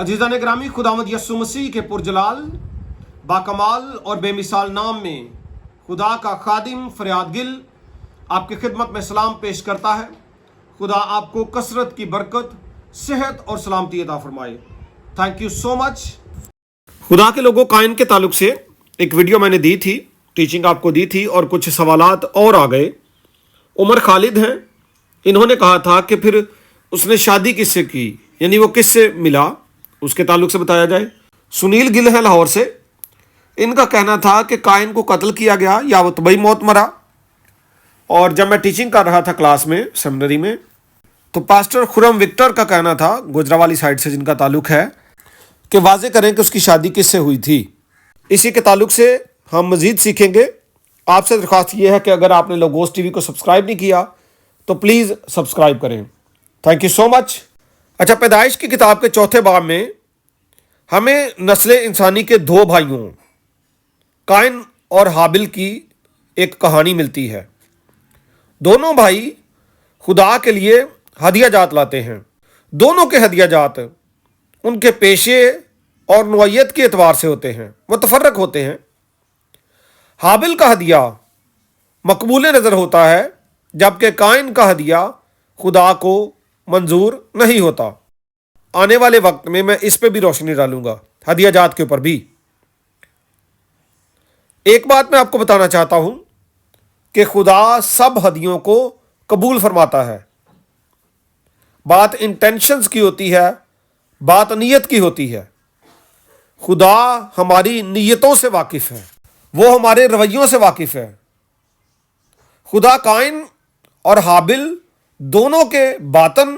अजीज़ान ग्रामी, खुदावंद यस्सु मसीह के पुरजलाल बाकमाल और बेमिसाल नाम में खुदा का खादिम फरियाद गिल आपकी खिदमत में सलाम पेश करता है। खुदा आपको कसरत की बरकत, सेहत और सलामती अता फरमाए। Thank you so much. खुदा के लोगों, कायन के ताल्लुक से एक वीडियो मैंने दी थी, टीचिंग आपको दी थी और कुछ सवालात और आ गए। उमर खालिद हैं, इन्होंने कहा था कि फिर उसने शादी किससे की, यानी वो किससे मिला, उसके ताल्लुक से बताया जाए। सुनील गिल है लाहौर से, इनका कहना था कि कायन को कत्ल किया गया या वो तबई मौत मरा। और जब मैं टीचिंग कर रहा था क्लास में, सेमिनरी में, तो पास्टर खुरम विक्टर का कहना था, गुजरावाली साइड से जिनका ताल्लुक है, कि वाजे करें कि उसकी शादी किससे हुई थी। इसी के ताल्लुक से हम मज़ीद सीखेंगे। आपसे दरख्वास्त ये है कि अगर आपने लोगोस टीवी को सब्सक्राइब नहीं किया तो प्लीज़ सब्सक्राइब करें। Thank you so much. अच्छा, पैदाइश की किताब के चौथे बाब में हमें नस्ल इंसानी के दो भाइयों कायन और हाबिल की एक कहानी मिलती है। दोनों भाई खुदा के लिए हदिया जात लाते हैं। दोनों के हदिया जात उनके पेशे और नौइयत के एतबार से होते हैं, मुतफर्रक होते हैं। हाबिल का हदिया मकबूल नज़र होता है, जबकि कायन का हदिया खुदा को मंजूर नहीं होता। आने वाले वक्त में मैं इस पे भी रोशनी डालूंगा, हदिया जात के ऊपर भी। एक बात मैं आपको बताना चाहता हूं कि खुदा सब हदियों को कबूल फरमाता है। बात इंटेंशंस की होती है, बात नीयत की होती है। खुदा हमारी नीयतों से वाकिफ है, वो हमारे रवैयों से वाकिफ है। खुदा कायन और हाबिल दोनों के बातन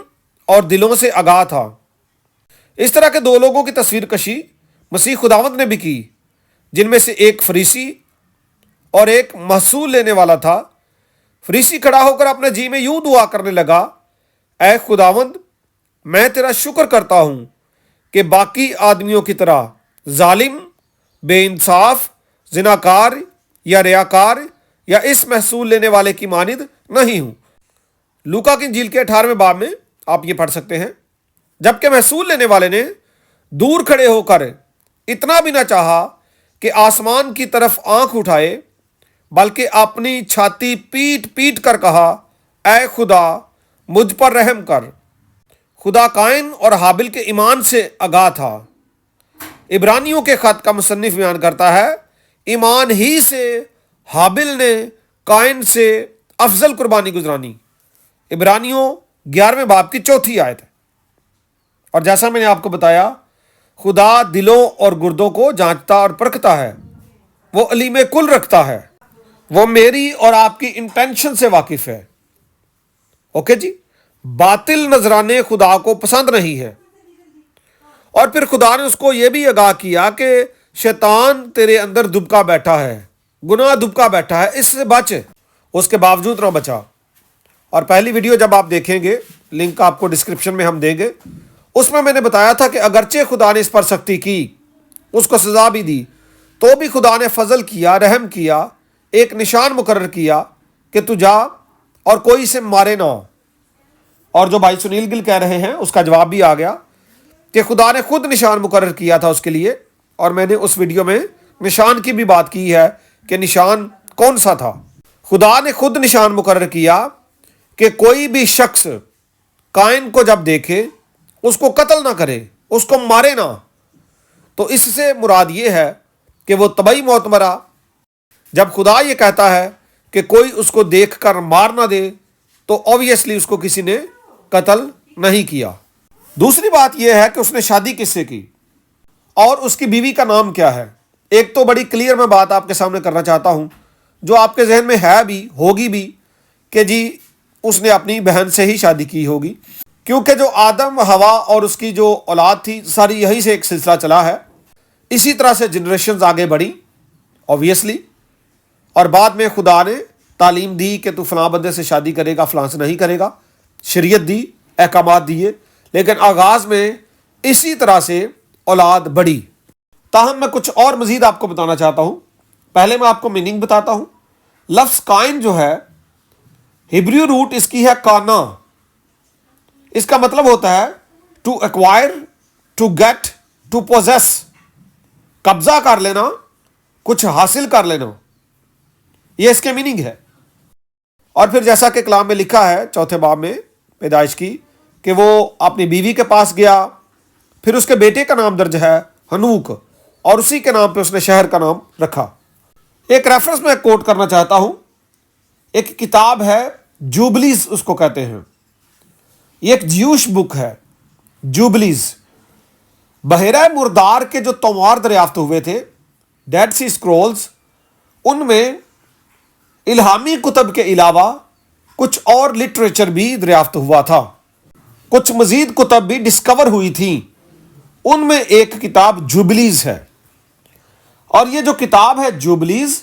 और दिलों से आगाह था। इस तरह के दो लोगों की तस्वीर कशी मसीह खुदावंद ने भी की, जिनमें से एक फरीसी और एक महसूल लेने वाला था। फरीसी खड़ा होकर अपने जी में यूं दुआ करने लगा, ऐ खुदावंद, मैं तेरा शुक्र करता हूं कि बाकी आदमियों की तरह जालिम, बेइंसाफ, जिनाकार या रियाकार या इस महसूल लेने वाले की मानिद नहीं हूं। लूका की इंजील के 18वें बाब में आप ये पढ़ सकते हैं। जबकि महसूल लेने वाले ने दूर खड़े होकर इतना भी ना चाहा कि आसमान की तरफ आंख उठाए, बल्कि अपनी छाती पीट पीट कर कहा, ऐ खुदा, मुझ पर रहम कर। खुदा कायन और हाबिल के ईमान से आगाह था। इब्रानियों के खत का मुसन्निफ बयान करता है, ईमान ही से हाबिल ने कायन से अफजल कुर्बानी गुजरानी। इब्रानियों 11वें बाब की 4थी आयत है। और जैसा मैंने आपको बताया, खुदा दिलों और गुर्दों को जांचता और परखता है, वो अलीम कुल रखता है, वो मेरी और आपकी इंटेंशन से वाकिफ है। ओके जी। बातिल नजराने खुदा को पसंद नहीं है। और फिर खुदा ने उसको यह भी आगाह किया कि शैतान तेरे अंदर दुबका बैठा है, गुनाह दुबका बैठा है, इससे बच। उसके बावजूद ना बचा। और पहली वीडियो जब आप देखेंगे, लिंक आपको डिस्क्रिप्शन में हम देंगे, उसमें मैंने बताया था कि अगरचे खुदा ने इस पर सख्ती की, उसको सज़ा भी दी, तो भी खुदा ने फजल किया, रहम किया, एक निशान मुकर्रर किया कि तू जा और कोई इसे मारे ना। और जो भाई सुनील गिल कह रहे हैं, उसका जवाब भी आ गया कि खुदा ने खुद निशान मुकर्रर किया था उसके लिए। और मैंने उस वीडियो में निशान की भी बात की है कि निशान कौन सा था। खुदा ने खुद निशान मुकर्रर किया कि कोई भी शख्स कायन को जब देखे उसको कत्ल ना करे, उसको मारे ना। तो इससे मुराद ये है कि वो तबई मौत मरा। जब खुदा ये कहता है कि कोई उसको देखकर मार ना दे, तो ऑब्वियसली उसको किसी ने कत्ल नहीं किया। दूसरी बात यह है कि उसने शादी किससे की और उसकी बीवी का नाम क्या है। एक तो बड़ी क्लियर मैं बात आपके सामने करना चाहता हूं, जो आपके जहन में है भी, होगी भी, कि जी उसने अपनी बहन से ही शादी की होगी, क्योंकि जो आदम, हवा और उसकी जो औलाद थी, सारी यहीं से एक सिलसिला चला है। इसी तरह से जनरेशन्स आगे बढ़ी ऑब्वियसली। और बाद में खुदा ने तालीम दी कि तू फलां बंदे से शादी करेगा, फलां से नहीं करेगा, शरीयत दी, अहकामात दिए। लेकिन आगाज़ में इसी तरह से औलाद बढ़ी। ताहम मैं कुछ और मज़ीद आपको बताना चाहता हूँ। पहले मैं आपको मीनिंग बताता हूँ। लफ्ज़ कायन जो है, हिब्रू रूट इसकी है काना। इसका मतलब होता है to acquire, to get, to possess, कब्जा कर लेना, कुछ हासिल कर लेना, ये इसके मीनिंग है। और फिर जैसा कि कलाम में लिखा है चौथे बाब में पैदाइश की, कि वो अपनी बीवी के पास गया, फिर उसके बेटे का नाम दर्ज है हनूक, और उसी के नाम पे उसने शहर का नाम रखा। एक रेफरेंस मैं कोट करना चाहता हूं, एक किताब है जूबलीज उसको कहते हैं, ये एक ज्यूश बुक है जूबलीज। बहेरा मुर्दार के जो तोमार दरियाफ्त हुए थे, डेड सी स्क्रोल्स, उनमें इल्हामी कुतब के अलावा कुछ और लिटरेचर भी दरियाफ्त हुआ था, कुछ मजीद कुतब भी डिस्कवर हुई थी। उनमें एक किताब जुबलीज है, और ये जो किताब है जुबलीज,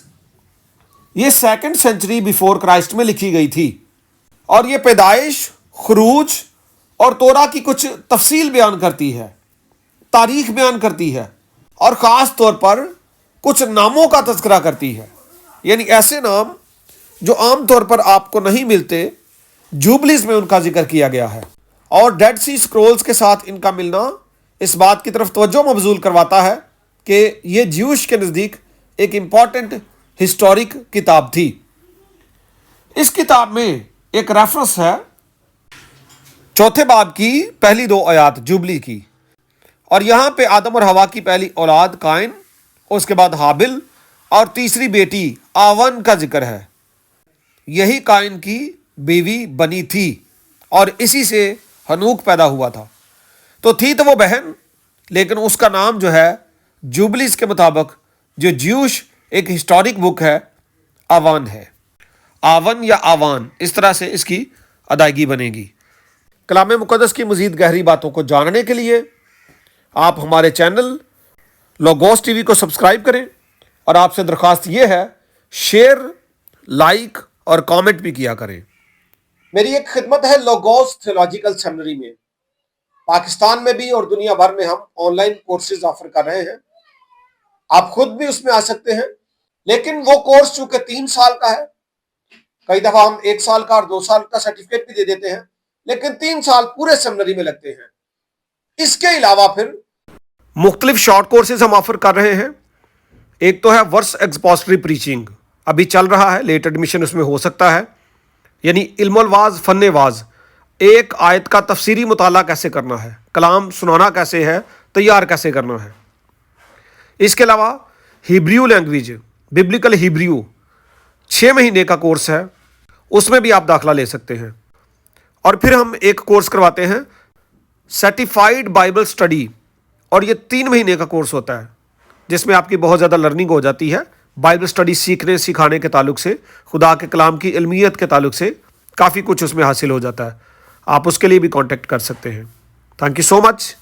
ये 2nd सेंचुरी बिफोर क्राइस्ट में लिखी गई थी, और ये पैदाइश, खुरूज और तोरा की कुछ तफसील बयान करती है, तारीख बयान करती है, और ख़ास तौर पर कुछ नामों का तज़किरा करती है, यानी ऐसे नाम जो आम तौर पर आपको नहीं मिलते, जुबलीज में उनका जिक्र किया गया है। और डेड सी स्क्रोल्स के साथ इनका मिलना इस बात की तरफ तवज्जो मबजूल करवाता है कि ये ज्यूश के नज़दीक एक इम्पॉर्टेंट हिस्टोरिक किताब थी। इस किताब में एक रेफरेंस है चौथे बाब की पहली 2 आयात जुबली की, और यहाँ पे आदम और हवा की पहली औलाद काइन, उसके बाद हाबिल, और तीसरी बेटी आवन का जिक्र है। यही काइन की बीवी बनी थी, और इसी से हनूक पैदा हुआ था। तो थी तो वो बहन, लेकिन उसका नाम जो है जुबलीस के मुताबिक, जो ज्यूश एक हिस्टोरिक बुक है, आवान है। आवन या आवान, इस तरह से इसकी अदायगी बनेगी। कलाम मुक़द्दस की मज़ीद गहरी बातों को जानने के लिए आप हमारे चैनल लोगोस टीवी को सब्सक्राइब करें, और आपसे दरख्वास्त ये है शेयर, लाइक और कमेंट भी किया करें। मेरी एक खिदमत है लोगोस थियोलॉजिकल सेमिनरी में, पाकिस्तान में भी और दुनिया भर में हम ऑनलाइन कोर्सेज ऑफर कर रहे हैं। आप खुद भी उसमें आ सकते हैं, लेकिन वो कोर्स चूंकि 3 साल का है, कई दफा हम 1 साल का और 2 साल का सर्टिफिकेट भी दे देते हैं, लेकिन 3 साल पूरे सेमिनरी में लगते हैं। इसके अलावा फिर मुख्तलिफ शॉर्ट कोर्सेज हम ऑफर कर रहे हैं। एक तो है वर्स एक्सपोजिटरी प्रीचिंग, अभी चल रहा है, लेट एडमिशन उसमें हो सकता है, यानी इल्मुल वाज फन्ने वाज, एक आयत का तफसीरी मुताला कैसे करना है, कलाम सुनाना कैसे है, तैयार कैसे करना है। इसके अलावा हिब्रू लैंग्वेज, बिब्लिकल हिब्रू 6 महीने का कोर्स है, उसमें भी आप दाखला ले सकते हैं। और फिर हम एक कोर्स करवाते हैं सर्टिफाइड बाइबल स्टडी, और ये 3 महीने का कोर्स होता है, जिसमें आपकी बहुत ज़्यादा लर्निंग हो जाती है बाइबल स्टडी सीखने सिखाने के ताल्लुक से, खुदा के कलाम की इल्मियत के ताल्लुक से काफ़ी कुछ उसमें हासिल हो जाता है। आप उसके लिए भी कांटेक्ट कर सकते हैं। Thank you so much.